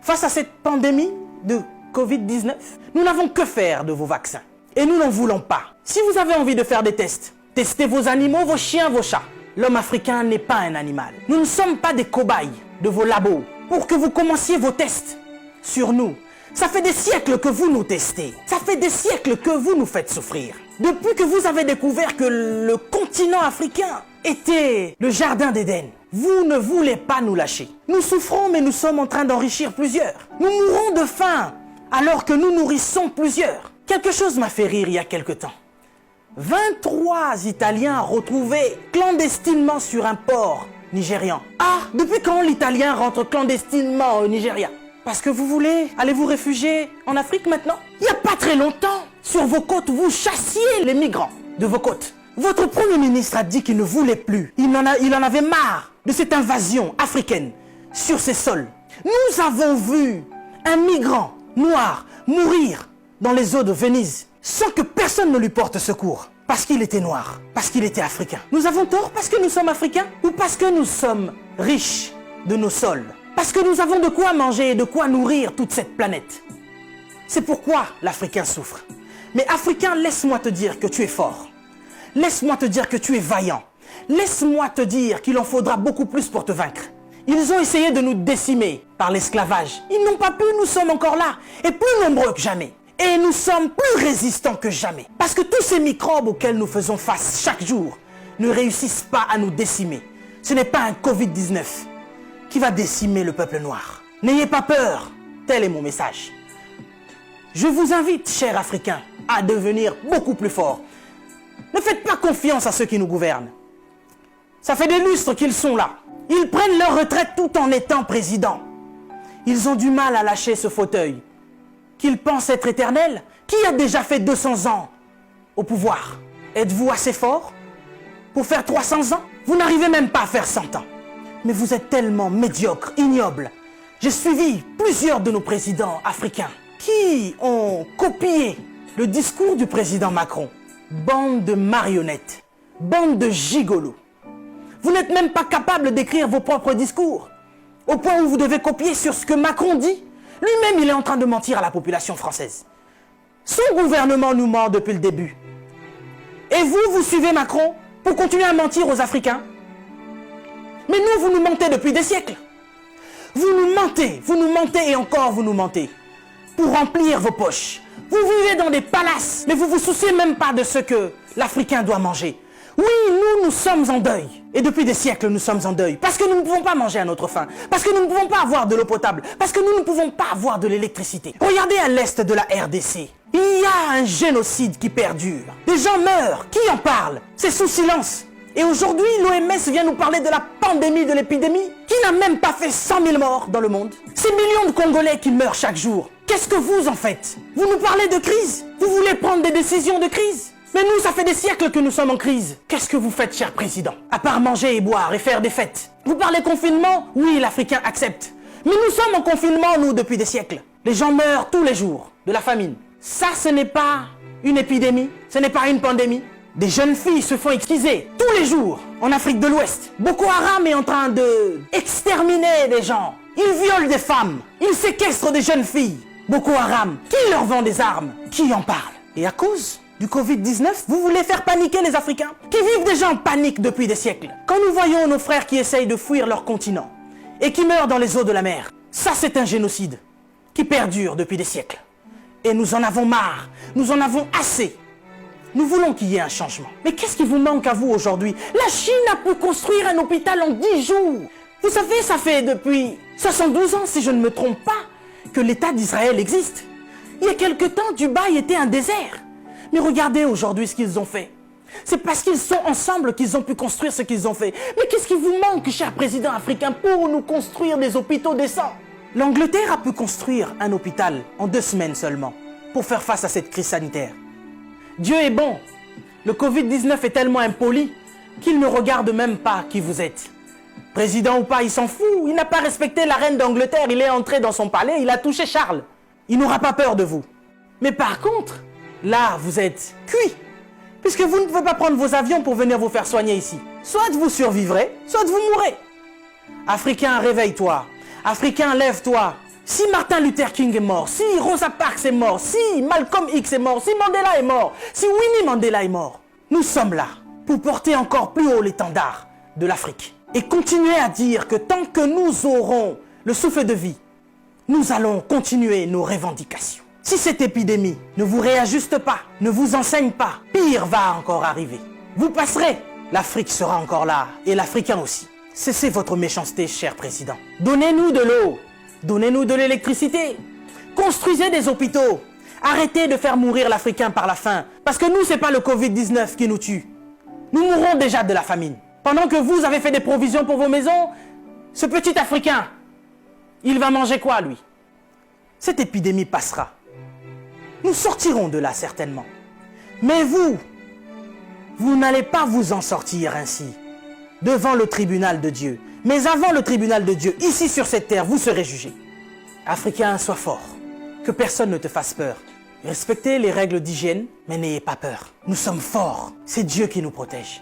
Face à cette pandémie de Covid-19, nous n'avons que faire de vos vaccins. Et nous n'en voulons pas. Si vous avez envie de faire des tests, testez vos animaux, vos chiens, vos chats. L'homme africain n'est pas un animal. Nous ne sommes pas des cobayes de vos labos pour que vous commenciez vos tests sur nous. Ça fait des siècles que vous nous testez. Ça fait des siècles que vous nous faites souffrir. Depuis que vous avez découvert que le continent africain était le jardin d'Éden, vous ne voulez pas nous lâcher. Nous souffrons, mais nous sommes en train d'enrichir plusieurs. Nous mourons de faim alors que nous nourrissons plusieurs. Quelque chose m'a fait rire il y a quelque temps. 23 Italiens retrouvés clandestinement sur un port nigérian. Ah, depuis quand l'Italien rentre clandestinement au Nigeria? Parce que vous voulez aller vous réfugier en Afrique maintenant? Il n'y a pas très longtemps, sur vos côtes, vous chassiez les migrants de vos côtes. Votre Premier ministre a dit qu'il ne voulait plus. Il en avait marre de cette invasion africaine sur ses sols. Nous avons vu un migrant noir mourir dans les eaux de Venise sans que personne ne lui porte secours. Parce qu'il était noir, parce qu'il était africain. Nous avons tort parce que nous sommes africains ou parce que nous sommes riches de nos sols? Parce que nous avons de quoi manger et de quoi nourrir toute cette planète. C'est pourquoi l'Africain souffre. Mais Africain, laisse-moi te dire que tu es fort. Laisse-moi te dire que tu es vaillant. Laisse-moi te dire qu'il en faudra beaucoup plus pour te vaincre. Ils ont essayé de nous décimer par l'esclavage. Ils n'ont pas pu, nous sommes encore là, et plus nombreux que jamais. Et nous sommes plus résistants que jamais. Parce que tous ces microbes auxquels nous faisons face chaque jour ne réussissent pas à nous décimer. Ce n'est pas un Covid-19 qui va décimer le peuple noir. N'ayez pas peur, tel est mon message. Je vous invite, chers Africains, à devenir beaucoup plus forts. Ne faites pas confiance à ceux qui nous gouvernent. Ça fait des lustres qu'ils sont là. Ils prennent leur retraite tout en étant présidents. Ils ont du mal à lâcher ce fauteuil qu'ils pensent être éternel. Qui a déjà fait 200 ans au pouvoir? Êtes-vous assez fort pour faire 300 ans? Vous n'arrivez même pas à faire 100 ans. Mais vous êtes tellement médiocre, ignoble. J'ai suivi plusieurs de nos présidents africains qui ont copié le discours du président Macron. Bande de marionnettes, bande de gigolos. Vous n'êtes même pas capable d'écrire vos propres discours, au point où vous devez copier sur ce que Macron dit. Lui-même, il est en train de mentir à la population française. Son gouvernement nous ment depuis le début. Et vous, vous suivez Macron pour continuer à mentir aux Africains? Mais nous, vous nous mentez depuis des siècles. Vous nous mentez et encore vous nous mentez. Pour remplir vos poches. Vous vivez dans des palaces, mais vous vous souciez même pas de ce que l'Africain doit manger. Oui, nous sommes en deuil. Et depuis des siècles, nous sommes en deuil. Parce que nous ne pouvons pas manger à notre faim. Parce que nous ne pouvons pas avoir de l'eau potable. Parce que nous ne pouvons pas avoir de l'électricité. Regardez à l'est de la RDC. Il y a un génocide qui perdure. Des gens meurent. Qui en parle? C'est sous silence. Et aujourd'hui, l'OMS vient nous parler de la pandémie de l'épidémie qui n'a même pas fait 100 000 morts dans le monde. Ces millions de Congolais qui meurent chaque jour. Qu'est-ce que vous en faites? Vous nous parlez de crise? Vous voulez prendre des décisions de crise? Mais nous, ça fait des siècles que nous sommes en crise. Qu'est-ce que vous faites, cher président? À part manger et boire et faire des fêtes. Vous parlez confinement? Oui, l'Africain accepte. Mais nous sommes en confinement, nous, depuis des siècles. Les gens meurent tous les jours de la famine. Ça, ce n'est pas une épidémie. Ce n'est pas une pandémie. Des jeunes filles se font exciser tous les jours en Afrique de l'Ouest. Boko Haram est en train de exterminer des gens. Ils violent des femmes. Ils séquestrent des jeunes filles. Boko Haram, qui leur vend des armes? Qui en parle? Et à cause du Covid-19, vous voulez faire paniquer les Africains qui vivent déjà en panique depuis des siècles. Quand nous voyons nos frères qui essayent de fuir leur continent et qui meurent dans les eaux de la mer, ça c'est un génocide qui perdure depuis des siècles. Et nous en avons marre, nous en avons assez. Nous voulons qu'il y ait un changement. Mais qu'est-ce qui vous manque à vous aujourd'hui? La Chine a pu construire un hôpital en 10 jours. Vous savez, ça fait depuis 72 ans, si je ne me trompe pas, que l'État d'Israël existe. Il y a quelque temps, Dubaï était un désert. Mais regardez aujourd'hui ce qu'ils ont fait. C'est parce qu'ils sont ensemble qu'ils ont pu construire ce qu'ils ont fait. Mais qu'est-ce qui vous manque, cher président africain, pour nous construire des hôpitaux décents? L'Angleterre a pu construire un hôpital en 2 semaines seulement pour faire face à cette crise sanitaire. Dieu est bon. Le Covid-19 est tellement impoli qu'il ne regarde même pas qui vous êtes. Président ou pas, il s'en fout. Il n'a pas respecté la reine d'Angleterre. Il est entré dans son palais, il a touché Charles. Il n'aura pas peur de vous. Mais par contre, là, vous êtes cuit. Puisque vous ne pouvez pas prendre vos avions pour venir vous faire soigner ici. Soit vous survivrez, soit vous mourrez. Africain, réveille-toi. Africain, lève-toi. Si Martin Luther King est mort, si Rosa Parks est mort, si Malcolm X est mort, si Mandela est mort, si Winnie Mandela est mort, nous sommes là pour porter encore plus haut l'étendard de l'Afrique et continuer à dire que tant que nous aurons le souffle de vie, nous allons continuer nos revendications. Si cette épidémie ne vous réajuste pas, ne vous enseigne pas, pire va encore arriver. Vous passerez, l'Afrique sera encore là et l'Africain aussi. Cessez votre méchanceté, cher président. Donnez-nous de l'eau, donnez-nous de l'électricité, construisez des hôpitaux. Arrêtez de faire mourir l'Africain par la faim, parce que nous, c'est pas le Covid-19 qui nous tue. Nous mourrons déjà de la famine. Pendant que vous avez fait des provisions pour vos maisons, ce petit Africain, il va manger quoi, lui? Cette épidémie passera. Nous sortirons de là, certainement. Mais vous n'allez pas vous en sortir ainsi, devant le tribunal de Dieu. Mais avant le tribunal de Dieu, ici sur cette terre, vous serez jugés. Africains, sois forts. Que personne ne te fasse peur. Respectez les règles d'hygiène, mais n'ayez pas peur. Nous sommes forts. C'est Dieu qui nous protège.